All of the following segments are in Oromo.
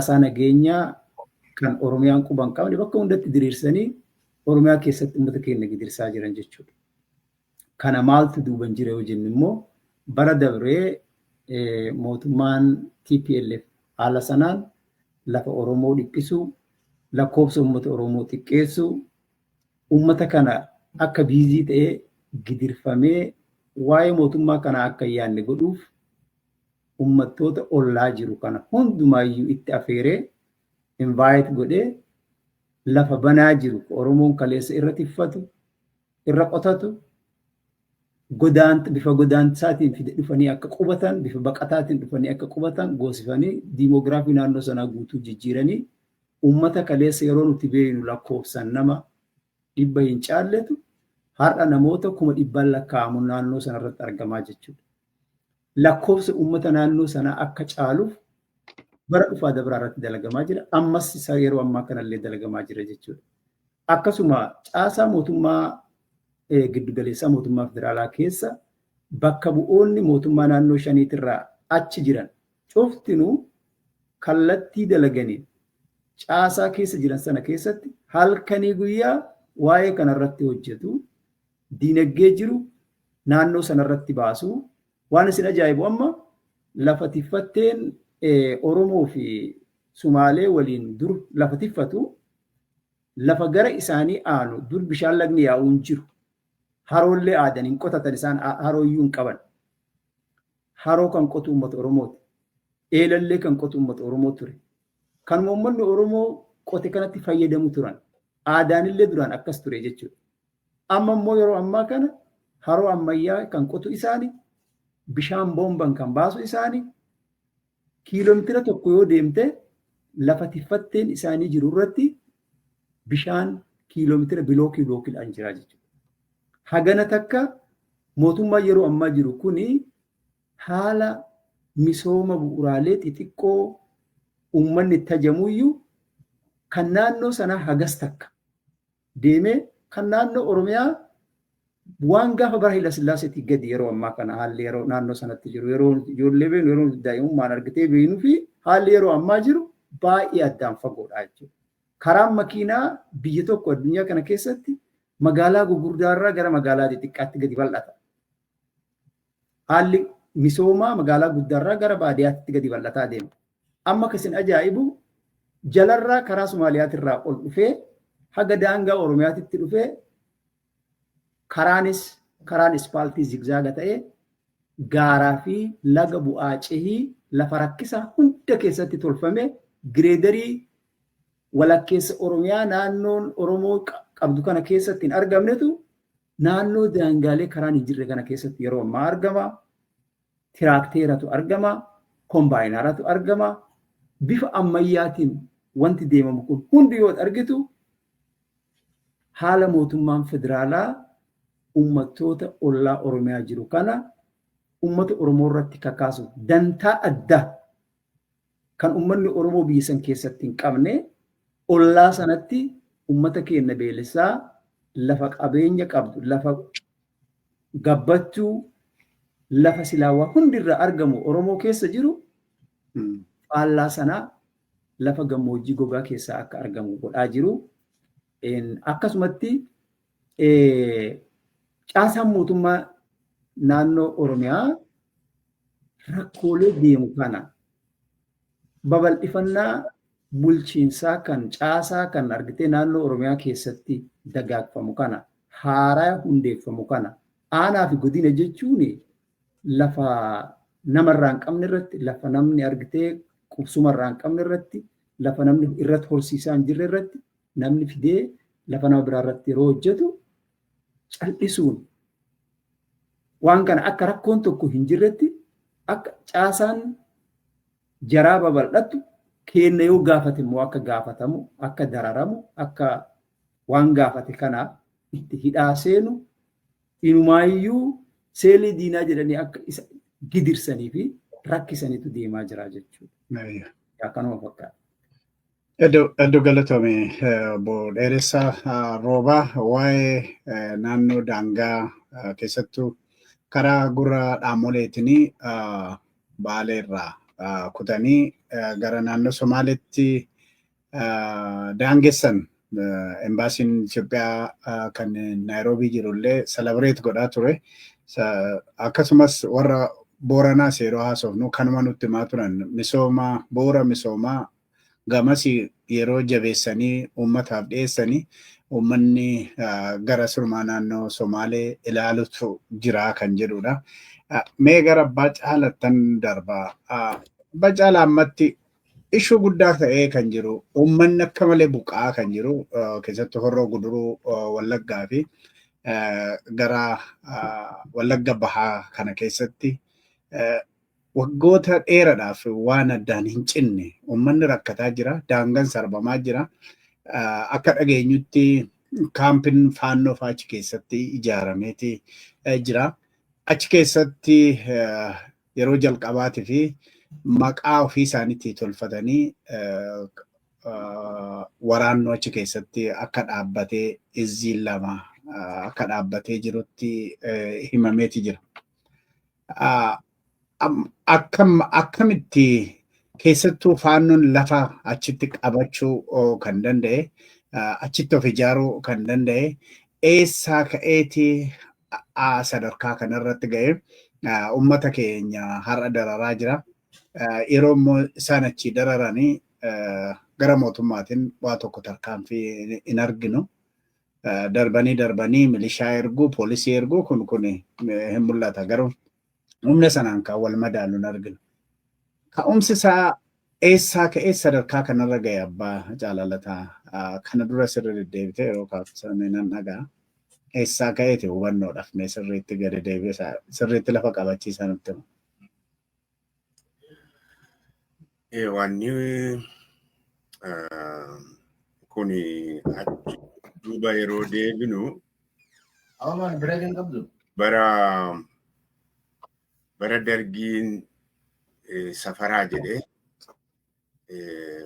sana geenya kan Oromiyaan quban qabne bakka hundatti diriirsanii Oromiyaa keessatti uummata keenya gidirsaa jiran jechuudha. Kana maaltu duuban jira yoo jennu immoo bara dabree mootummaan TPLF haala sanaan lafa Oromoo dhiphisuu, lakkoofsa uummata Oromoo xiqqeessuu, uummata kana akka biizii ta'ee gidirfamee waa'ee mootummaa kana akka hin yaadne godhuuf uummattoota ollaa jiru kana hundumaayyuu itti afeeree invite godhee lafa banaa jiru Oromoon kaleessa irra tiffatu, irra qotatu, bifa godaantaatiin fide dhufanii akka qubatan, bifa baqataatiin dhufanii akka qubatan goosifanii diimoogiraafii naannoo sanaa guutuu jijjiiranii uummata kaleessa yeroo nuti beeknu lakkoofsan nama 100 hin caalletu har'a namoota 100 lakkaa'amu naannoo sanarratti argamaa jechuudha. Lakkoofsa uummata naannoo sanaa akka caaluuf bara dhufaa dabraa irratti dalagamaa jira. Ammas isa yeroo ammaa kanallee dalagamaa jira jechuudha. Akkasuma caasaa mootummaa giddugaleessaa mootummaa federaalaa keessa bakka bu'oonni mootummaa naannoo shaniitirraa achi jiran cuftinuu kallattii dalaganiin caasaa keessa jiran sana keessatti halkanii guyyaa waa'ee kanarratti hojjetu, diinagdee jiru naannoo sanarratti baasu. Waan isin ajaa'ibu amma lafa tiffatteen Oromoo fi Sumaalee waliin dur lafa tiffatu lafa gara isaanii aanu dur bishaan lagni yaa'uun jiru. Haroollee aadan hin qotatan isaan harooyyuu hin qaban. Haroo kan qotu uummata Oromooti. Eelallee kan qotu uummata Oromoo ture. Kan uummanni Oromoo qote kanatti fayyadamu turan. Aadaanillee duraan akkas ture jechuudha. Amma immoo yeroo ammaa kana haroo ammayyaa kan qotu isaanii, bishaan boomban kan baasu isaanii, kiiloomeetira tokko yoo deemte lafa tiffatteen isaanii jiru irratti bishaan kiiloomeetira bilookiidhaan jira jechuudha. Hagana takka mootummaa yeroo ammaa jiru kuni haala misooma bu'uuraalee xixiqqoo uummanni tajamuyyuu kan naannoo sanaa hagas takka deemee kan naannoo Oromiyaa waan gaafa bara Haayila Sillaaseetii gadi yeroo ammaa kana haalli yeroo naannoo sanatti jiru yeroo ijoollee beenu yeroo daa'imummaan argitee beenu fi haalli yeroo ammaa jiru baay'ee addaan fagoodha jechuudha. Karaan makiinaa biyya tokko addunyaa kana keessatti magaalaa gurguddaarraa gara magaalaa xixiqqaatti gadi bal'ata. Haalli misoomaa magaalaa guddaarraa gara baadiyyaatti gadi bal'ataa deema. Amma kasin ajaa'ibu jalarraa karaa Sumaaliyaatirraa ol dhufee haga daangaa Oromiyaatitti dhufee karaan ispaaltii zigzaaga ta'ee gaaraa fi laga bu'aa cehii lafa rakkisaa hunda keessatti tolfame gireedarii walakkeessa Oromiyaa naannoon Oromoo qabdu kana keessatti hin argamnetu naannoo daangaalee karaan hin jirre kana keessatti yeroo ammaa argama. Tiraakteeratu argama. Kombaayinaaratu argama. Bifa ammayyaatiin wanti deemamu kun hundi yoo argitu haala mootummaan federaalaa uummattoota ollaa Oromiyaa jiru kana uummata Oromoo irratti kakaasu dantaa addaa kan uummanni Oromoo biyya san keessatti hin qabne ollaa sanatti uummata keenya beelessaa lafa qabeenya qabdu lafa gabbachuu lafa silaawaa hundirra argamu Oromoo keessa jiru faallaa sanaa lafa gammoojjii gogaa keessaa akka argamu godhaa jiru. Akkasumatti caasaan mootummaa naannoo Oromiyaa rakkoolee deemu kana babal'ifannaa bulchiinsaa kan caasaa kan argitee naannoo Oromiyaa keessatti dagaagfamu kana haaraa hundeeffamu kana aanaa fi godina jechuun lafa namarraa hin qabne irratti lafa namni argitee qubsumarraa hin qabne irratti lafa namni irratti horsiisaa hin jirre irratti namni fidee lafa nama biraa irratti yeroo hojjetu cal'isuun waan kana akka rakkoon tokko hin jirretti akka caasaan jaraa babal'attu kenna yoo gaafate immoo akka gaafatamu akka dararamu akka waan gaafate kana itti hidhaa seenu inumaayyuu seelii diinaa jedhanii akka isa gidirsanii fi rakkisaniitu deemaa jira jechuudha. Akkanuma fakkaata. Iddoo galatame obbo Dheeressaa Roobaa waa'ee naannoo daangaa keessattuu karaa gurra dhaamoleetiin Baaleerraa kutanii gara naannoo Somaaleetti daangessan embaasiin Itoophiyaa kan Naayiroobii jirullee celebrate godhaa ture. Akkasumas warra Booranaa yeroo haasofnu kanuma nutti himaa turan bu'uura misoomaa gamas yeroo jabeessanii uummataaf dhiyeessanii uummanni gara surmaa naannoo Somaalee ilaalutu jira kan jedhudha. Mee gara Abbaa Caalattan darba. Abbaa Caalaa ammatti ishuu guddaa ta'ee kan jiru uummanni akka malee buqqa'aa kan jiru keessattuu Horroo Guduruu Wallaggaa fi gara Wallagga Bahaa kana keessatti waggoota dheeraadhaaf waan addaan hin cinne uummanni rakkataa jira. Daangaan sarbamaa jira. Akka dhageenyutti kaampiin faannoo fa'aa achi keessatti ijaarameeti jira. Achi keessatti yeroo jalqabaatii fi maqaa ofii isaaniitti tolfatanii waraannoo achi keessatti akka dhaabbatee izziin lama akka dhaabbatee jirutti himameeti jira. Akkamitti keessattuu faannoon lafa achitti qabachuu kan danda'e, achitti of ijaaruu kan danda'e, eessaa ka'eeti sadarkaa kanarratti ga'e uummata keenya har'a dararaa jira. Yeroo immoo isaan achi dararanii gara mootummaatiin waa tokko tarkaanfii hin arginu. Darbanii milishaa erguu, poolisii erguu kun hin mul'ata. Garuu humna sanaan kan wal madaalu hin arginu. Ka'umsi isaa eessaa ka'ee sadarkaa kanarra ga'e Abbaa Caalataa kana dura sirri deddeebite yeroo kaafamee nan dhagaa. Eessaa ka'eeti hubannoodhaaf mee sirriitti gadi deebi'e sirriitti lafa qabachiisaa nutti himu. Wanni kun duuba yeroo deebinu bara dargiin safaraa jedhee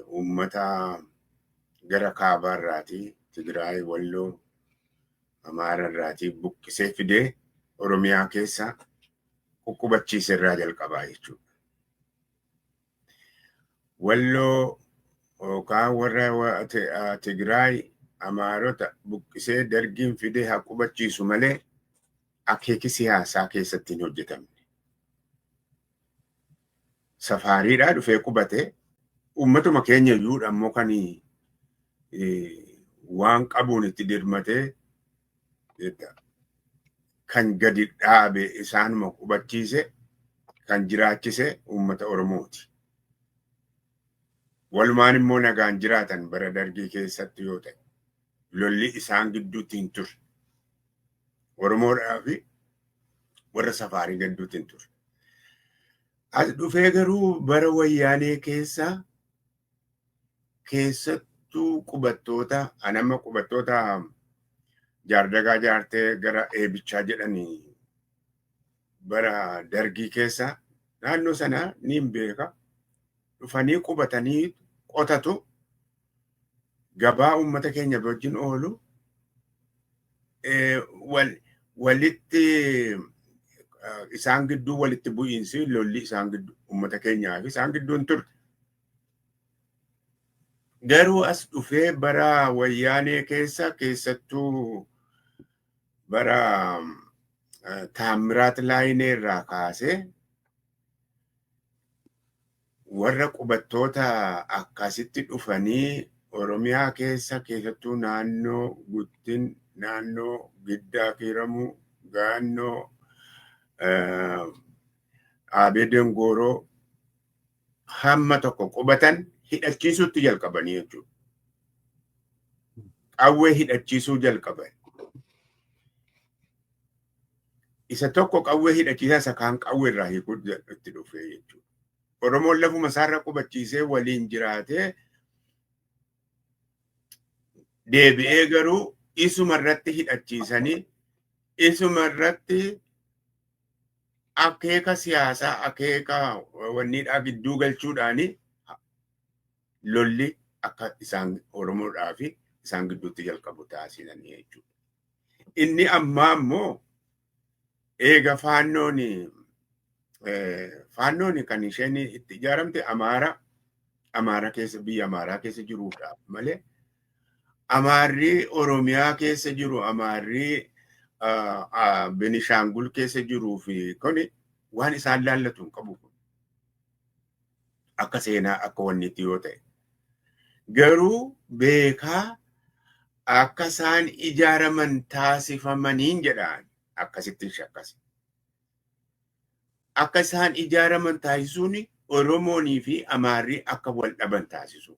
uummata gara kaabaa irraatii Tigraay, Walloo, Amaara irraatii buqqisee fidee Oromiyaa keessa qubbachiise irraa jalqabaa jechuudha. Walloo yookaan warra Tigraay Amaarota buqqisee dargiin fidee haa qubbachiisu malee akeeki siyaasaa keessatti hin hojjetamne. Safaariidhaa dhufee qubate uummatuma keenya iyyuu ammoo kan waan qabuun itti dirmatee kan gadi dhaabe isaanuma qubachiise kan jiraachise uummata Oromooti. Walumaan immoo nagaan jiraatan bara dargii keessatti yoo ta'e lolli isaan gidduutti hin turre. Oromoodhaa fi warra Safaarii gidduutti hin turre. As dhufee garuu bara wayyaanee keessattuu qubattoota anama qubattoota jaardagaa jaartee gara eebichaa jedhanii bara dargii keessa naannoo sana ni hin beeka. Dhufanii qubatanii qotatu gabaa uummata keenya wajjin oolu walitti isaan gidduu walitti bu'iinsi lolli isaan gidduu uummata keenyaa fi isaan gidduu hin turre. Garuu as dhufee bara wayyaanee keessattuu bara Taammiraat Laayinee irraa kaasee warra qubattoota akkasitti dhufanii Oromiyaa keessattuu naannoo Guttin, naannoo Giddaa Kiiramuu, naannoo Aabee Dengoroo hamma tokko qubatan hidhachiisuutti jalqabanii jechuudha. Qawwee hidhachiisuu jalqaban. Isa tokko qawwee hidhachiisaa isa kaan qawwee irraa hiikuu itti dhufee jechuudha. Oromoon lafuma isaarra qubachiisee waliin jiraatee deebi'ee garuu isuma irratti hidhachiisanii isuma irratti akeeka siyaasaa akeeka wanniidhaa gidduu galchuudhaani lolli akka isaan Oromoodhaa fi isaan gidduutti jalqabu taasisanii jechuudha. Inni ammaa immoo eega faannoon faannoon kan isheen itti ijaaramte Amaara keessa biyya Amaaraa keessa jiruudhaaf malee Amaarri Oromiyaa keessa jiru Amaarri Benishangul keessa jiruu fi kuni waan isaan laallatu hin qabu. Akka seenaa akka wanni itti yoo ta'e. Garuu beekaa akka isaan ijaaraman taasifamaniin jedhaan akkasitti shakkasi. Akka isaan ijaaraman taasisuun Oromoonii fi Amaarri akka wal dhaban taasisu.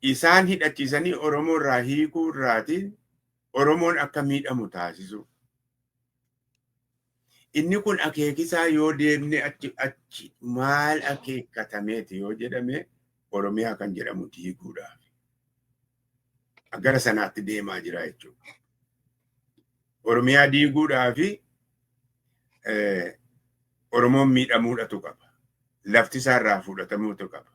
Isaan hidhachiisanii Oromoo irraa hiikuu irraatiin Oromoon akka miidhamu taasisu. Inni kun akeekisaa yoo deemne achi maal akeekkatameeti yoo jedhame Oromiyaa kan jedhamu hiikuudhaaf. Gara sanaatti deemaa jira jechuudha. Oromiyaa diiguudhaaf Oromoon miidhamuudhatu qaba. Lafti isaa irraa fudhatamuutu qaba.